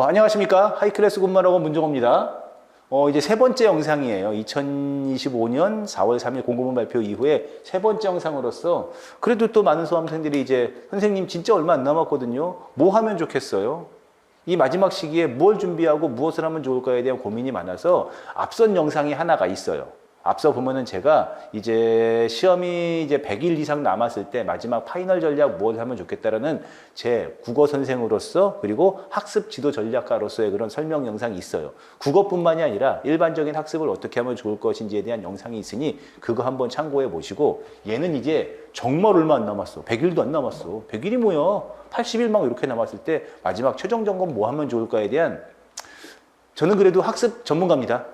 안녕하십니까. 하이클래스 군말학원 문정호입니다. 이제 세 번째 영상이에요. 2025년 4월 3일 공고문 발표 이후에 세 번째 영상으로서 그래도 또 많은 수험생들이 이제 선생님 진짜 얼마 안 남았거든요. 뭐 하면 좋겠어요? 이 마지막 시기에 뭘 준비하고 무엇을 하면 좋을까에 대한 고민이 많아서 앞선 영상이 하나가 있어요. 앞서 보면은 제가 이제 시험이 이제 100일 이상 남았을 때 마지막 파이널 전략 무엇을 하면 좋겠다라는 제 국어 선생으로서 그리고 학습 지도 전략가로서의 그런 설명 영상이 있어요. 국어뿐만이 아니라 일반적인 학습을 어떻게 하면 좋을 것인지에 대한 영상이 있으니 그거 한번 참고해 보시고 얘는 이제 정말 얼마 안 남았어. 100일도 안 남았어. 100일이 뭐야? 80일 막 이렇게 남았을 때 마지막 최종 점검 뭐 하면 좋을까에 대한 저는 그래도 학습 전문가입니다.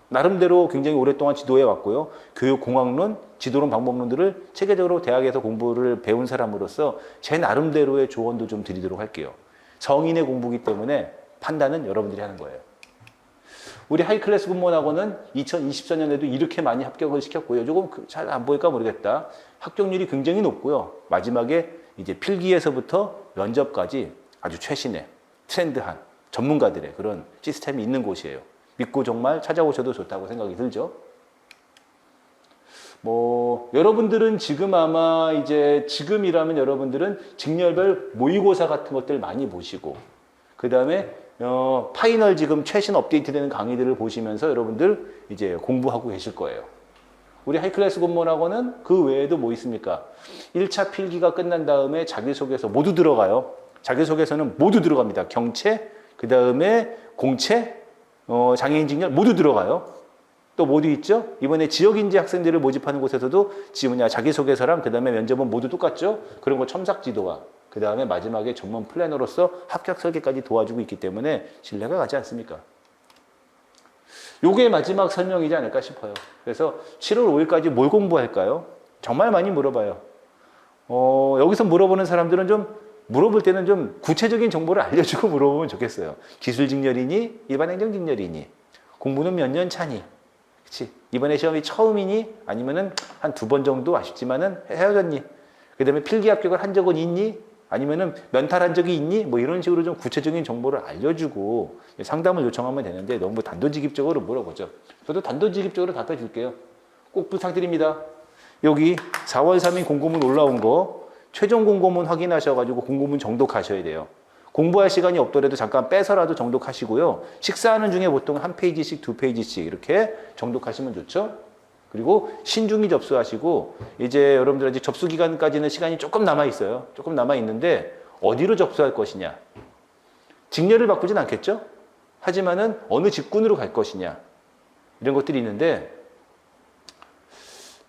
나름대로 굉장히 오랫동안 지도해 왔고요. 교육공학론, 지도론 방법론들을 체계적으로 대학에서 공부를 배운 사람으로서 제 나름대로의 조언도 좀 드리도록 할게요. 성인의 공부이기 때문에 판단은 여러분들이 하는 거예요. 우리 하이클래스 군문학원은 2024년에도 이렇게 많이 합격을 시켰고요. 조금 잘 안 보일까 모르겠다. 합격률이 굉장히 높고요. 마지막에 이제 필기에서부터 면접까지 아주 최신의 트렌드한 전문가들의 그런 시스템이 있는 곳이에요. 믿고 정말 찾아오셔도 좋다고 생각이 들죠. 여러분들은 지금 아마 이제 지금이라면 여러분들은 직렬별 모의고사 같은 것들 많이 보시고, 그 다음에 파이널 지금 최신 업데이트되는 강의들을 보시면서 여러분들 이제 공부하고 계실 거예요. 우리 하이클래스 군문학원은 그 외에도 뭐 있습니까? 1차 필기가 끝난 다음에 자기소개서 모두 들어가요. 자기소개서는 모두 들어갑니다. 경채, 그 다음에 공채, 장애인 직렬 모두 들어가요. 또 모두 있죠? 이번에 지역인재 학생들을 모집하는 곳에서도 자기소개서랑 그 다음에 면접은 모두 똑같죠? 그런 거 첨삭지도와 그 다음에 마지막에 전문 플래너로서 합격 설계까지 도와주고 있기 때문에 신뢰가 가지 않습니까? 요게 마지막 설명이지 않을까 싶어요. 그래서 7월 5일까지 뭘 공부할까요? 정말 많이 물어봐요. 여기서 물어보는 사람들은 물어볼 때는 좀 구체적인 정보를 알려주고 물어보면 좋겠어요. 기술 직렬이니? 일반 행정 직렬이니? 공부는 몇 년 차니? 그치? 이번에 시험이 처음이니? 아니면은 한 2번 정도 아쉽지만은 헤어졌니? 그 다음에 필기 합격을 한 적은 있니? 아니면은 면탈한 적이 있니? 뭐 이런 식으로 좀 구체적인 정보를 알려주고 상담을 요청하면 되는데 너무 단도직입적으로 물어보죠. 저도 단도직입적으로 답해줄게요. 꼭 부탁드립니다. 여기 4월 3일 공고문 올라온 거 최종 공고문 확인하셔가지고 공고문 정독하셔야 돼요. 공부할 시간이 없더라도 잠깐 빼서라도 정독하시고요. 식사하는 중에 보통 한 페이지씩, 2페이지씩 이렇게 정독하시면 좋죠. 그리고 신중히 접수하시고 이제 여러분들 아직 접수 기간까지는 시간이 조금 남아 있어요. 조금 남아 있는데 어디로 접수할 것이냐. 직렬을 바꾸진 않겠죠. 하지만은 어느 직군으로 갈 것이냐. 이런 것들이 있는데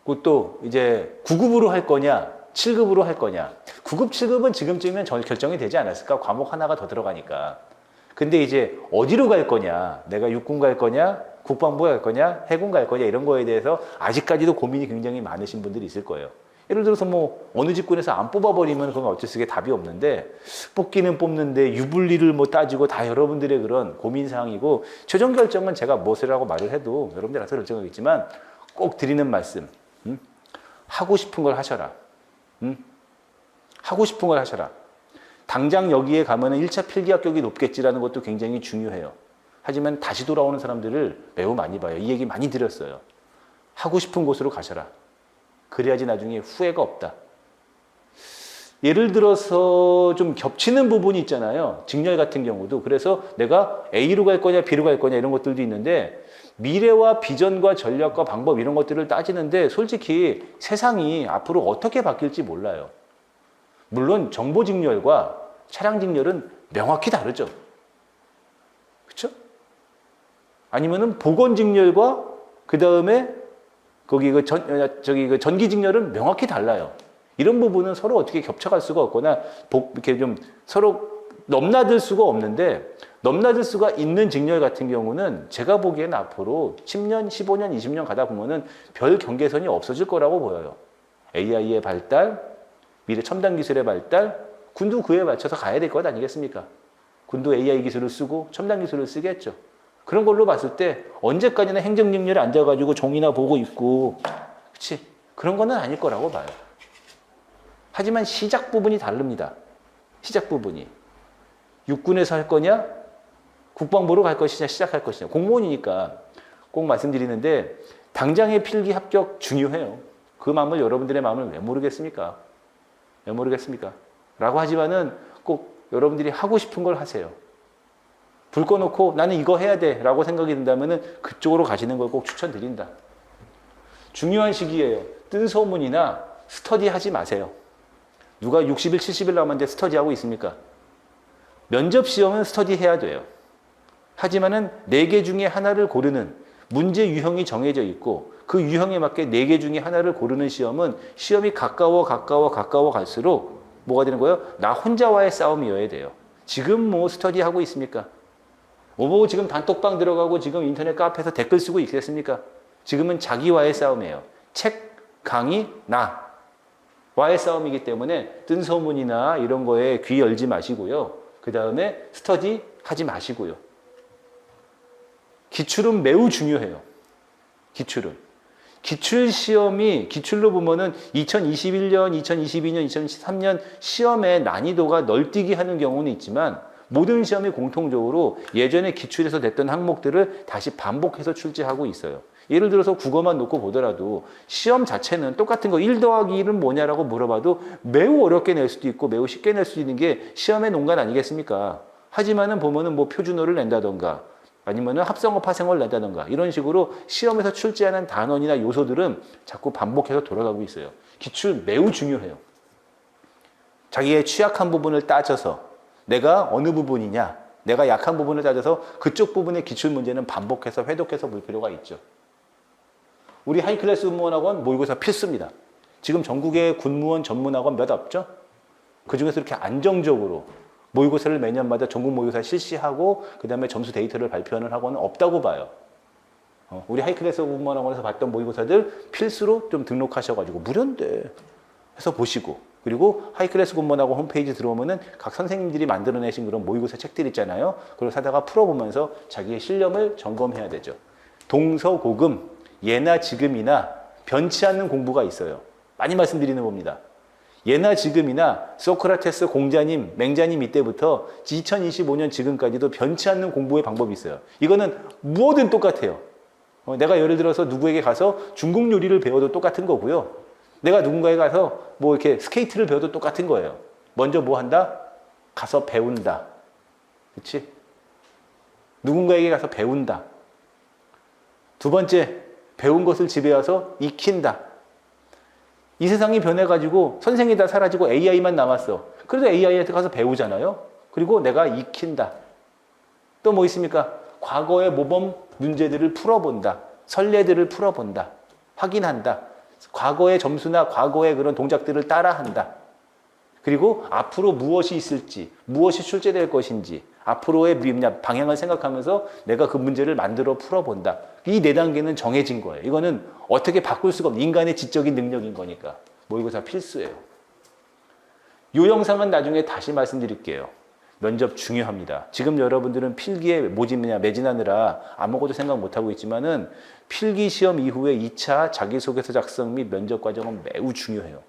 그것도 이제 9급으로 할 거냐. 7급으로 할 거냐. 9급, 7급은 지금쯤이면 결정이 되지 않았을까? 과목 하나가 더 들어가니까. 근데 이제 어디로 갈 거냐? 내가 육군 갈 거냐? 국방부 갈 거냐? 해군 갈 거냐? 이런 거에 대해서 아직까지도 고민이 굉장히 많으신 분들이 있을 거예요. 예를 들어서 어느 직군에서 안 뽑아버리면 그건 어쩔 수 없게 답이 없는데 뽑기는 뽑는데 유불리를 따지고 다 여러분들의 그런 고민사항이고 최종 결정은 제가 무엇이라고 말을 해도 여러분들 알아서 결정하겠지만 꼭 드리는 말씀. 하고 싶은 걸 하셔라. 하고 싶은 걸 하셔라. 당장 여기에 가면은 1차 필기 합격이 높겠지라는 것도 굉장히 중요해요. 하지만 다시 돌아오는 사람들을 매우 많이 봐요. 이 얘기 많이 드렸어요. 하고 싶은 곳으로 가셔라. 그래야지 나중에 후회가 없다. 예를 들어서 좀 겹치는 부분이 있잖아요. 직렬 같은 경우도. 그래서 내가 A로 갈 거냐 B로 갈 거냐 이런 것들도 있는데 미래와 비전과 전략과 방법 이런 것들을 따지는데 솔직히 세상이 앞으로 어떻게 바뀔지 몰라요. 물론 정보 직렬과 차량 직렬은 명확히 다르죠. 그렇죠? 아니면은 보건 직렬과 그 다음에 거기 전기 직렬은 명확히 달라요. 이런 부분은 서로 어떻게 겹쳐갈 수가 없거나 이렇게 좀 서로 넘나들 수가 없는데 넘나들 수가 있는 직렬 같은 경우는 제가 보기에는 앞으로 10년, 15년, 20년 가다 보면은 별 경계선이 없어질 거라고 보여요. AI의 발달, 미래 첨단 기술의 발달, 군도 그에 맞춰서 가야 될 것 아니겠습니까? 군도 AI 기술을 쓰고 첨단 기술을 쓰겠죠. 그런 걸로 봤을 때 언제까지나 행정 직렬에 앉아가지고 종이나 보고 있고, 그치? 그런 거는 아닐 거라고 봐요. 하지만 시작 부분이 다릅니다. 시작 부분이. 육군에서 할 거냐? 국방부로 갈 것이냐? 시작할 것이냐? 공무원이니까 꼭 말씀드리는데 당장의 필기 합격 중요해요. 그 마음을 여러분들의 마음을 왜 모르겠습니까? 왜 모르겠습니까? 라고 하지만은 꼭 여러분들이 하고 싶은 걸 하세요. 불 꺼놓고 나는 이거 해야 돼 라고 생각이 든다면은 그쪽으로 가시는 걸 꼭 추천드린다. 중요한 시기예요. 뜬 소문이나 스터디 하지 마세요. 누가 60일, 70일 남았는데 스터디하고 있습니까? 면접 시험은 스터디 해야 돼요. 하지만은 4개 중에 하나를 고르는 문제 유형이 정해져 있고 그 유형에 맞게 4개 중에 하나를 고르는 시험은 시험이 가까워 갈수록 뭐가 되는 거예요? 나 혼자와의 싸움이어야 돼요. 지금 뭐 스터디 하고 있습니까? 뭐 지금 단톡방 들어가고 지금 인터넷 카페에서 댓글 쓰고 있겠습니까? 지금은 자기와의 싸움이에요. 책, 강의, 나와의 싸움이기 때문에 뜬 소문이나 이런 거에 귀 열지 마시고요. 그 다음에 스터디 하지 마시고요. 기출은 매우 중요해요. 기출은. 기출 시험이 기출로 보면은 2021년, 2022년, 2023년 시험의 난이도가 널뛰기 하는 경우는 있지만 모든 시험이 공통적으로 예전에 기출에서 냈던 항목들을 다시 반복해서 출제하고 있어요. 예를 들어서 국어만 놓고 보더라도 시험 자체는 똑같은 거 1 더하기 1은 뭐냐라고 물어봐도 매우 어렵게 낼 수도 있고 매우 쉽게 낼 수 있는 게 시험의 농간 아니겠습니까? 하지만은 보면은 뭐 표준어를 낸다던가 아니면은 합성어 파생어를 낸다던가 이런 식으로 시험에서 출제하는 단원이나 요소들은 자꾸 반복해서 돌아가고 있어요. 기출 매우 중요해요. 자기의 취약한 부분을 따져서 내가 어느 부분이냐, 내가 약한 부분을 따져서 그쪽 부분의 기출 문제는 반복해서 회독해서 볼 필요가 있죠. 우리 하이클래스 군무원학원 모의고사 필수입니다. 지금 전국에 군무원 전문학원 몇 없죠? 그중에서 이렇게 안정적으로 모의고사를 매년마다 전국 모의고사 실시하고 그 다음에 점수 데이터를 발표하는 학원은 없다고 봐요. 우리 하이클래스 군무원학원에서 봤던 모의고사들 필수로 좀 등록하셔가지고 무료인데 해서 보시고 그리고 하이클래스 군무원학원 홈페이지 들어오면은 각 선생님들이 만들어내신 그런 모의고사 책들 있잖아요. 그걸 사다가 풀어보면서 자기의 실력을 점검해야 되죠. 동서고금, 예나 지금이나 변치 않는 공부가 있어요. 많이 말씀드리는 겁니다. 예나 지금이나 소크라테스 공자님, 맹자님 이때부터 2025년 지금까지도 변치 않는 공부의 방법이 있어요. 이거는 뭐든 똑같아요. 내가 예를 들어서 누구에게 가서 중국 요리를 배워도 똑같은 거고요. 내가 누군가에 가서 뭐 이렇게 스케이트를 배워도 똑같은 거예요. 먼저 뭐 한다? 가서 배운다. 그렇지? 누군가에게 가서 배운다. 두 번째, 배운 것을 집에 와서 익힌다. 이 세상이 변해가지고 선생이 다 사라지고 AI만 남았어. 그래도 AI한테 가서 배우잖아요. 그리고 내가 익힌다. 또 뭐 있습니까? 과거의 모범 문제들을 풀어본다. 선례들을 풀어본다. 확인한다. 과거의 점수나 과거의 그런 동작들을 따라한다. 그리고 앞으로 무엇이 있을지, 무엇이 출제될 것인지, 앞으로의 방향을 생각하면서 내가 그 문제를 만들어 풀어본다. 이 4단계는 정해진 거예요. 이거는 어떻게 바꿀 수가 없는 인간의 지적인 능력인 거니까 모의고사 필수예요. 이 영상은 나중에 다시 말씀드릴게요. 면접 중요합니다. 지금 여러분들은 필기에 매진하느라 아무것도 생각 못하고 있지만은 필기 시험 이후에 2차 자기소개서 작성 및 면접 과정은 매우 중요해요.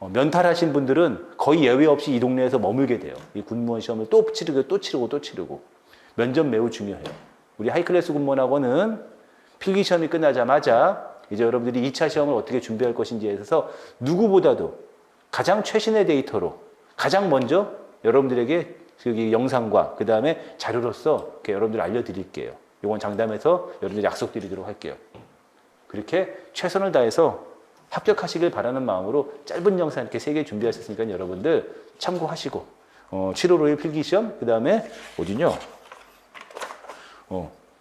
면탈하신 분들은 거의 예외 없이 이 동네에서 머물게 돼요. 이 군무원 시험을 또 치르고. 면접 매우 중요해요. 우리 하이클래스 군무원학원은 필기 시험이 끝나자마자 이제 여러분들이 2차 시험을 어떻게 준비할 것인지에 있어서 누구보다도 가장 최신의 데이터로 가장 먼저 여러분들에게 그 영상과 그 다음에 자료로서 이렇게 여러분들 알려드릴게요. 이건 장담해서 여러분들 약속드리도록 할게요. 그렇게 최선을 다해서 합격하시길 바라는 마음으로 짧은 영상 이렇게 3개 준비하셨으니까 여러분들 참고하시고 7월 5일 필기시험 그 다음에 어디냐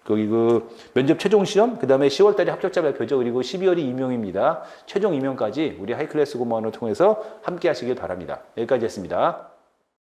거기 그 면접 최종 시험 그 다음에 10월 달에 합격자 발표죠. 그리고 12월이 임용입니다. 최종 임용까지 우리 하이클래스 군무원을 통해서 함께 하시길 바랍니다. 여기까지 했습니다.